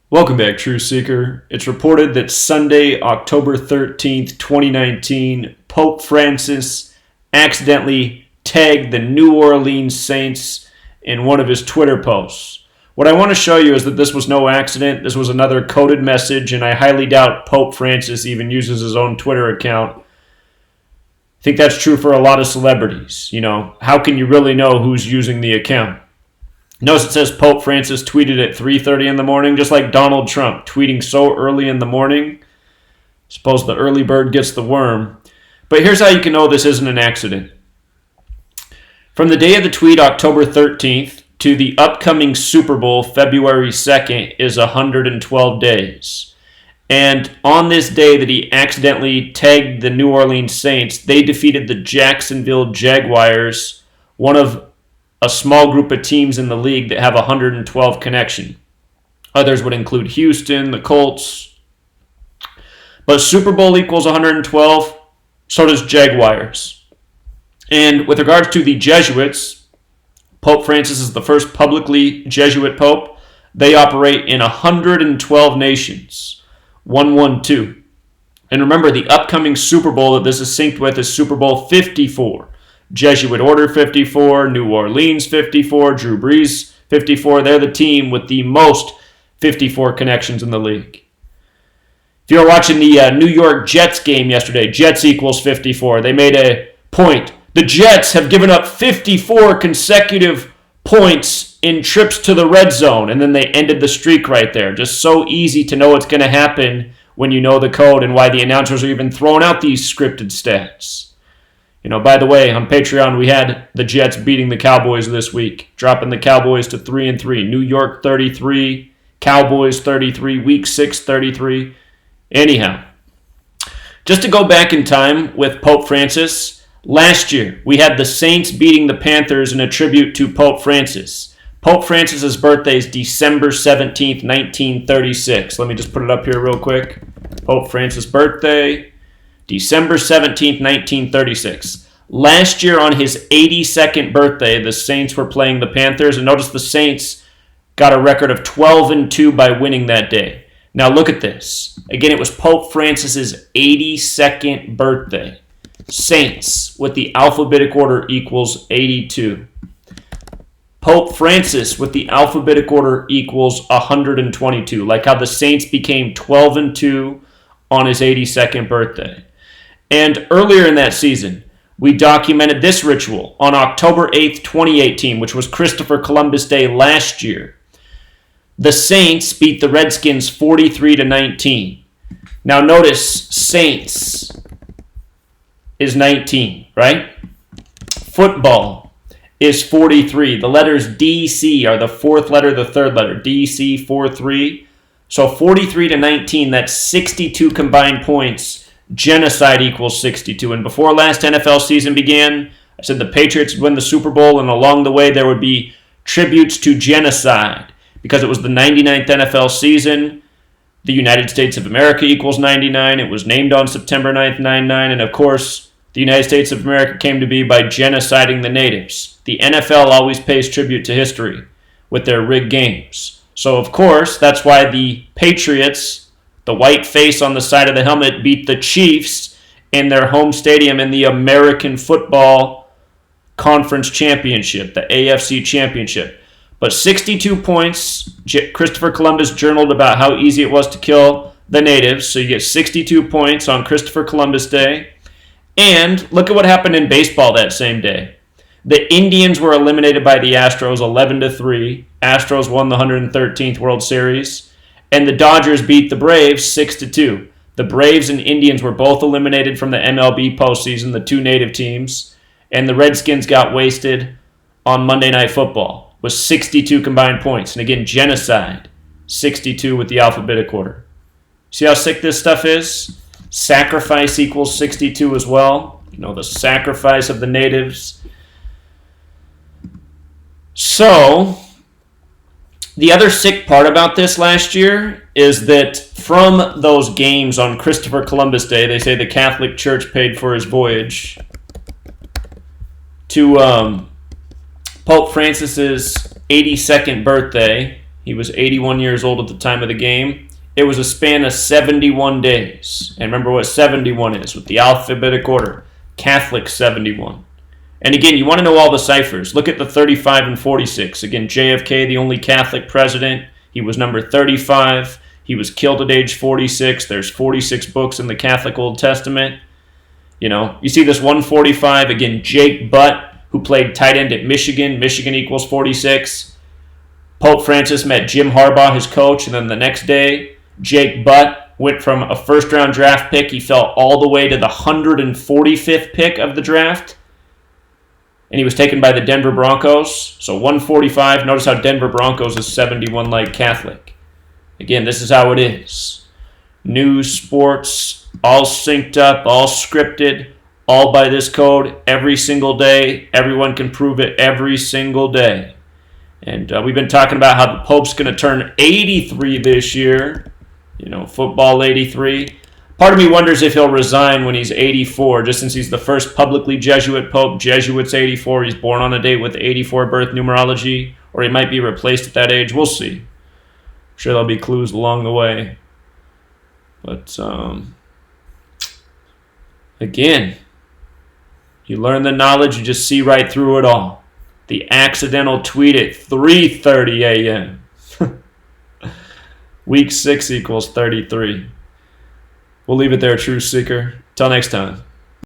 Welcome back, Truth Seeker. It's reported that Sunday, October 13th, 2019, Pope Francis accidentally tagged the New Orleans Saints in one of his Twitter posts. What I want to show you is that this was no accident. This was another coded message, and I highly doubt Pope Francis even uses his own Twitter account. I think that's true for a lot of celebrities. How can you really know who's using the account? Notice it says Pope Francis tweeted at 3:30 in the morning, just like Donald Trump, tweeting so early in the morning. Suppose the early bird gets the worm. But here's how you can know this isn't an accident. From the day of the tweet, October 13th, to the upcoming Super Bowl, February 2nd, is 112 days. And on this day that he accidentally tagged the New Orleans Saints, they defeated the Jacksonville Jaguars, one of a small group of teams in the league that have 112 connection. Others would include Houston, the Colts. But Super Bowl equals 112, so does Jaguars. And with regards to the Jesuits, Pope Francis is the first publicly Jesuit pope. They operate in 112 nations. 112. And remember, the upcoming Super Bowl that this is synced with is Super Bowl 54. Jesuit Order 54, New Orleans 54, Drew Brees 54. They're the team with the most 54 connections in the league. If you were watching the New York Jets game yesterday, Jets equals 54. They made a point. The Jets have given up 54 consecutive points in trips to the red zone, and then they ended the streak right there. Just so easy to know what's going to happen when you know the code and why the announcers are even throwing out these scripted stats. By the way, on Patreon, we had the Jets beating the Cowboys this week, dropping the Cowboys to 3-3. New York 33, Cowboys 33, Week 6 33. Anyhow, just to go back in time with Pope Francis, last year we had the Saints beating the Panthers in a tribute to Pope Francis. Pope Francis's birthday is December 17th, 1936. Let me just put it up here real quick. Pope Francis' birthday, December 17th, 1936. Last year on his 82nd birthday, the Saints were playing the Panthers, and notice the Saints got a record of 12-2 by winning that day. Now look at this. Again, it was Pope Francis's 82nd birthday. Saints with the alphabetic order equals 82. Pope Francis with the alphabetic order equals 122, like how the Saints became 12-2 on his 82nd birthday. And earlier in that season, we documented this ritual on October 8th, 2018, which was Christopher Columbus Day last year. The Saints beat the Redskins 43-19. Now notice, Saints is 19, right? Football is 43. The letters DC are the fourth letter, the third letter. DC, 4-3. So 43-19, that's 62 combined points. Genocide equals 62. And before last NFL season began, I said the Patriots would win the Super Bowl, and along the way there would be tributes to genocide. Because it was the 99th NFL season, the United States of America equals 99. It was named on September 9th, 99. And of course, the United States of America came to be by genociding the natives. The NFL always pays tribute to history with their rigged games. So of course, that's why the Patriots, the white face on the side of the helmet, beat the Chiefs in their home stadium in the American Football Conference Championship, the AFC Championship. But 62 points, Christopher Columbus journaled about how easy it was to kill the natives. So you get 62 points on Christopher Columbus Day. And look at what happened in baseball that same day. The Indians were eliminated by the Astros 11-3. Astros won the 113th World Series. And the Dodgers beat the Braves 6-2. The Braves and Indians were both eliminated from the MLB postseason, the two native teams. And the Redskins got wasted on Monday Night Football with 62 combined points. And again, genocide, 62 with the alphabetic order. See how sick this stuff is? Sacrifice equals 62 as well. The sacrifice of the natives. So, the other sick part about this last year is that from those games on Christopher Columbus Day, they say the Catholic Church paid for his voyage to Pope Francis's 82nd birthday. He was 81 years old at the time of the game. It was a span of 71 days. And remember what 71 is with the alphabetic order. Catholic 71. And again, you want to know all the ciphers. Look at the 35 and 46. Again, JFK, the only Catholic president. He was number 35. He was killed at age 46. There's 46 books in the Catholic Old Testament. You know, you see this 145. Again, Jake Butt, who played tight end at Michigan. Michigan equals 46. Pope Francis met Jim Harbaugh, his coach, and then the next day, Jake Butt went from a first-round draft pick. He fell all the way to the 145th pick of the draft. And he was taken by the Denver Broncos. So 145. Notice how Denver Broncos is 71 like Catholic. Again, this is how it is. News, sports, all synced up, all scripted, all by this code every single day. Everyone can prove it every single day. And we've been talking about how the Pope's going to turn 83 this year. You know, football 83. Part of me wonders if he'll resign when he's 84, just since he's the first publicly Jesuit Pope. Jesuit's 84. He's born on a date with 84 birth numerology. Or he might be replaced at that age. We'll see. I'm sure there'll be clues along the way. But, again, you learn the knowledge, you just see right through it all. The accidental tweet at 3:30 a.m. Week 6 equals 33. We'll leave it there, Truth Seeker. Till next time.